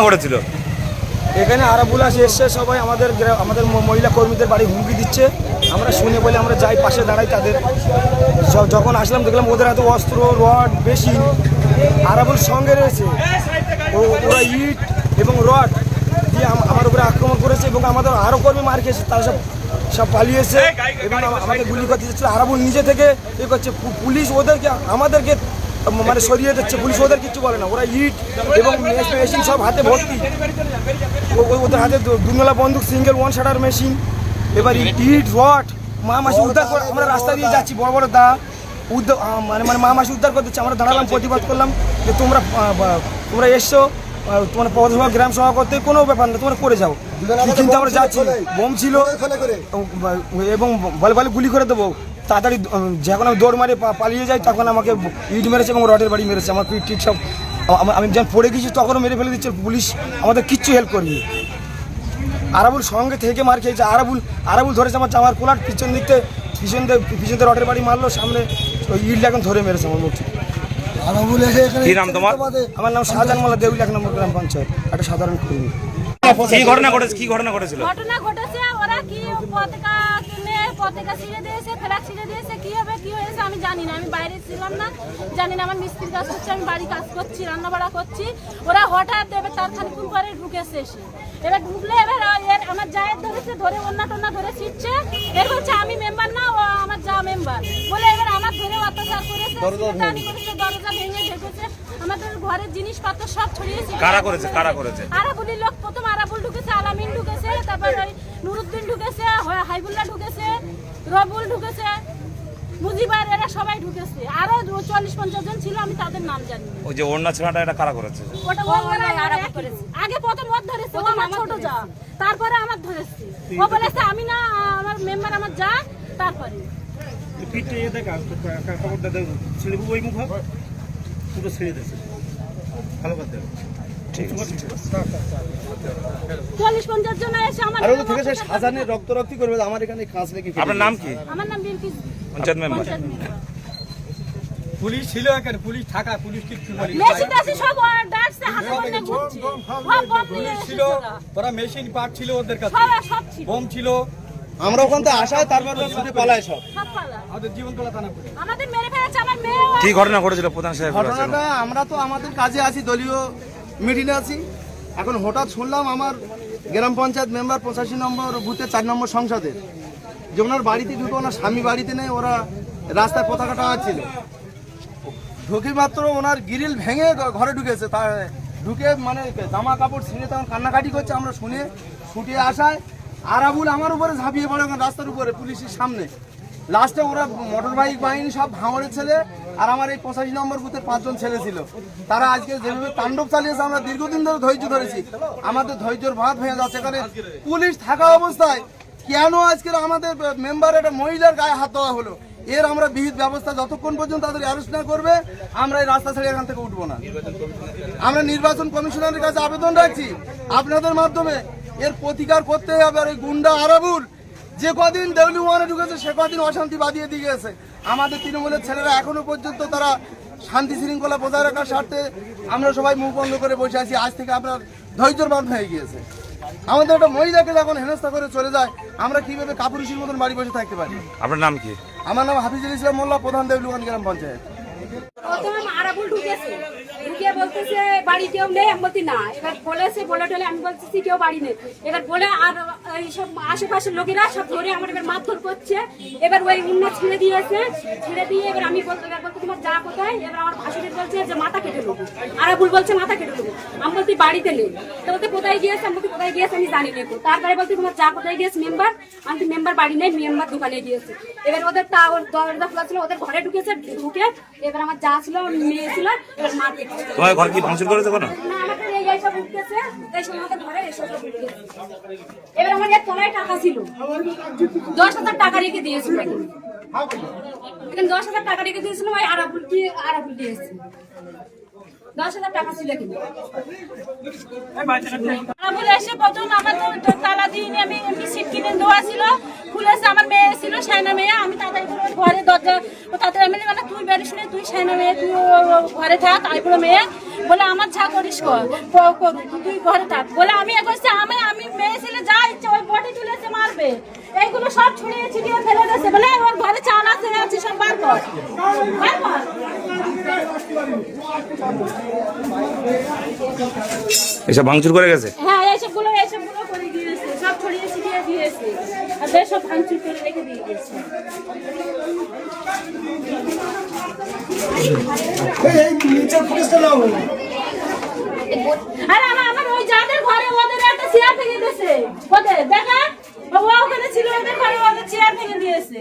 করেছিল এখানে আরাবুল এসছে সবাই আমাদের মহিলা কর্মীদের বাড়ি হুমকি দিচ্ছে। আমরা শুনে বলে আমরা যাই পাশে দাঁড়াই তাদের। যখন আসলাম দেখলাম ওদের এত অস্ত্র রড বেশি। আরাবুল সঙ্গে রয়েছে, ওরা ইট এবং রড দিয়ে আমার উপরে আক্রমণ করেছে এবং আমাদের আরও কর্মী মার খেয়েছে। তারা সব পালিয়েছে এবং আমাকে গুলি করতে চাচ্ছিল। আরাবুল নিজে থেকে এ করছে, পুলিশ ওদেরকে আমাদেরকে মানে সরিয়ে দিচ্ছে। পুলিশ ওদের কিছু বলে না, ওরা ইট এবং মেশিন সব হাতে ভর্তি। ওদের হাতে দুনলা বন্দুক, সিঙ্গেল ওয়ান শাটার মেশিন, এবার ইট রড মাসি উদ্ধার করে। আমরা রাস্তা দিয়ে যাচ্ছি, বড় বড় দা উদ্ধার মানে মাসি উদ্ধার করতেছে। আমরা দাঁড়ালাম, প্রতিবাদ করলাম যে তোমরা এসছো, তোমার পৌরসভা গ্রাম সভা করতে কোনো ব্যাপার না, তোমরা করে যাও। কিন্তু আমরা যাচ্ছি, বোম ছিল এবং বলে গুলি করে দেবো। তাড়াতাড়ি যখন আমি দৌড় মারে পালিয়ে যাই তখন আমাকে ইট মেরেছে এবং রডের বাড়ি মেরেছে। আমার পিঠ ঠিক সব আমি যখন পড়ে গেছি তখনও মেরে ফেলে দিচ্ছে। পুলিশ আমাদের কিচ্ছু হেল্প করেনি। আরাবুল সঙ্গে থেকে মার খেয়েছে। আরাবুল ধরেছে আমার জামার কোলার পিছন দিকতে, পিছন রডের বাড়ি মারলো, সামনে ওই ইট এখন ধরে মেরেছে আমার মুখ। কি নাম তোমার? আমার নাম শাহজাহান মোল্লা, দেউলি 1 নম্বর গ্রাম পঞ্চায়েত, একটা সাধারণ কর্মী। কি ঘটনা ঘটেছিল? ঘটনা ঘটেছে, ওরা কি পতাকা ছিঁড়ে দিয়েছে, ফ্ল্যাগ ছিঁড়ে দিয়েছে, কি হবে কি হয়েছে আমি জানি না। আমি বাইরে ছিলাম না, জানি না। আমার মিস্ত্রির কাজ করছি, আমি বাড়ি কাজ করছি, রান্না বাড়া করছি। ওরা হঠাৎ এবার তার খানিক্ষণ পরে ঢুকেছে এসে। এবার ঢুকলে এবার আমার জায়ের ধরেছে, ধরে অন্য টন্না ধরে ছিটছে। এর বলছে আমি মেম্বার না, ও আমার যা মেম্বার বলে এবার আমার ধরে অত্যাচার করেছে, দরজা ভেঙে ঢেকেছে। আমাদের ঘরের জিনিসপত্র সব ছড়িয়েছে। কারা করেছে? আরাবুলির লোক। প্রথম আরাবুল ঢুকেছে, আলামিন ঢুকেছে, তারপর নুরুদ্দিন ঢুকেছে, হাইবুল্লাহ ঢুকেছে, রবুল ঢুকেছে, মুজিবার, এরা সবাই ঢুকেছে। আরো 40-50 জন ছিল, আমি তাদের নাম জানি। ওই যে ওড়না ছেঁড়াটা এটা কারা করেছে? ওটা আরাবুল করেছে। আগে প্রথম ওর ধরেছে, ও আমার ছোট যা, তারপরে আমার ধরেছে। ও বলেছে আমি না, আমার মেম্বার আমার যা। তারপরে পিঠে দেখা খবরটা দেব ছেলে ওই মুখ পুরো ছেড়ে দিয়েছে। ভালো কথা। 40-50 জন এসে আমার থেকে সাজানে রক্তারক্তি করবে। আমার এখানে খাস লেগে। আপনার নাম কি? আমার নাম বিলকিস, পঞ্চায়েত মেম্বার। পুলিশ ছিল এখানে, পুলিশ থাকা, পুলিশ কিছু বলে মেশিন আছে সব ডাকছে, হাতে বন্ধে ঘুরছে। বম নিয়ে ছিল, ওরা মেশিন পার্ট ছিল ওদের কাছে, সব ছিল, বম ছিল। আমরা ওখান থেকে আসায় তারপর ছুটে পালায় সব। আমাদের জীবনতলা থানা করে আমাদের মেরে ফেলেছে। আমার মেয়ে কি ঘটনা ঘটেছিল প্রধান সাহেব? ঘটনাটা আমরা তো আমাদের কাজে আছি, দলীয় মিটিংয়ে আছি। এখন হঠাৎ শুনলাম আমার গ্রাম পঞ্চায়েত মেম্বার 85 নম্বর বুথে 4 নম্বর সংসদের যে ওনার বাড়িতে ঢুকে, ওনার স্বামী বাড়িতে নেই, ওরা রাস্তায় পতাকা টাঙাচ্ছিল। ঢুকে মাত্র ওনার গ্রিল ভেঙে ঘরে ঢুকেছে। তার ঢুকে মানে জামা কাপড় ছিঁড়ে তখন কান্নাকাটি করছে। আমরা শুনে ছুটে আসায় আরাবুল আমার উপরে ঝাঁপিয়ে পড়ে রাস্তার উপরে পুলিশের সামনে। লাস্টে ওরা মোটর বাইক বাহিনী সব ভাঙড়ের ছেলে আর আমার এই 85 নম্বর বুথের 5 জন ছেলে ছিল। তারা আজকে যেভাবে তাণ্ডব চালিয়েছে, আমরা দীর্ঘদিন ধরে ধৈর্য ধরেছি। আমাদের ধৈর্যের ভাত ভেঙে যাচ্ছে। এখানে পুলিশ থাকা অবস্থায় কেন আজকে আমাদের মেম্বার একটা মহিলার গায়ে হাত দেওয়া হলো? এর আমরা বিহিত ব্যবস্থা যতক্ষণ পর্যন্ত তাদের অ্যারেস্ট না করবে আমরা এই রাস্তা ছেড়ে এখান থেকে উঠবো না। আমরা নির্বাচন কমিশনারের কাছে আবেদন রাখছি আপনাদের মাধ্যমে, এর প্রতিকার করতে হবে। আর ওই গুন্ডা আরাবুল যে কদিন দেউলি 1-এ ঢুকেছে সে কদিন অশান্তি বাদিয়ে দিয়ে গেছে। আমাদের তৃণমূলের ছেলেরা এখনো পর্যন্ত তারা শান্তি শৃঙ্খলা বজায় রাখার স্বার্থে আমরা সবাই মুখ বন্ধ করে বসে আছি। আজ থেকে আপনার ধৈর্যের বাঁধ হয়ে গিয়েছে। আমাদের একটা মহিলাকে যখন হেনস্থা করে চলে যায়, আমরা কিভাবে কাপুরুষের মতন বাড়ি বসে থাকতে পারি? আপনার নাম কি? আমার নাম হাফিজুল ইসলাম মোল্লা, প্রধান দেউলি 1 গ্রাম পঞ্চায়েত। প্রথমে আরাবুল ঢুকেছে, ঢুকে বলতেছে বাড়ি কেউ নেই। আমি বলছি না। এবার বলেছে, বলে টলে আমি বলতেছি কেউ বাড়ি নেই। এবার বলে আর এইসব আশেপাশের লোকেরা সব ধরে আমার এবার মারধর করছে। এবার ওই উন্না ছিঁড়ে দিয়েছে, ছিঁড়ে দিয়ে এবার আমি বলতে তোমার যা কোথায়? এবার আমার ভাসুরের বলছে যে মাথা কেটে নেবো। আরাবুল বলছে মাথা কেটে নেবো। আমি বলছি বাড়িতে নেই। তো বলতে কোথায় গিয়েছে? আমি বলছি কোথায় গিয়েছে আমি জানি নেবো। তারপরে বলছি তোমার যা কোথায় গিয়েছে? মেম্বার। আমি মেম্বার বাড়ি নেই, মেম্বার দোকানে গিয়েছে। এবার ওদের দরজা খোলা ছিল, ওদের ঘরে ঢুকেছে। ঢুকে এবার আমার যা ছিল, মেয়ে ছিল, এবার মা কেটে তোমার ঘর কি ভাঙচুর করেছে কোনো? না, আমাদের এই সব উঠতেছে, এই সব আমাদের ঘরে এসব উঠতেছে। এবার আমার এক তলায় টাকা ছিল, 10,000 টাকা রেখে দিয়েছিল। এখানে 10,000 টাকা রেখে দিয়েছিল। ওই আরাবুল দিয়েছে 10,000 টাকা ছিল। আরাবুল এসে প্রথম আমাদের তালা দিয়ে আমি সিট কিনে দেওয়া ছিল, খুলেছে, আমার মেয়ে ছিল সাইনা মেয়ে, আমি তাড়াতাড়ি করে ওর ঘরে দরজা ও তাড়াতাড়ি আমি মানে তুই বেরিস নে, তুই সাইনা মেয়ে, তুই ঘরে থাক। আইবুড়ো মেয়ে বলে আমার যা করিস কর, তুই ঘরে থাক বলে আমি করছি। আমি মেয়ে ছেলে যা ইচ্ছে ওই বটি তুলেছে মারবে, এইগুলো সব ছড়িয়ে ছিটিয়ে ফেলে দিয়েছে বলে ওর ঘরে চাল আছে সব বার কর, বার কর। এসব ভাঙচুর করে গেছে। হ্যাঁ এইসবগুলো করে দিয়েছে, সব ছড়িয়ে ছিটিয়ে দিয়েছে, আর বেশ সব ভাঙচুর করে রেখে দিয়ে গেছে। আর আমার ওই যাদের ঘরে ওদের একটা চেয়ার ভেঙে দিয়েছে, ওদের দেখা ওখানে ছিল ওদের ঘরে ওদের চেয়ার ভেঙে দিয়েছে।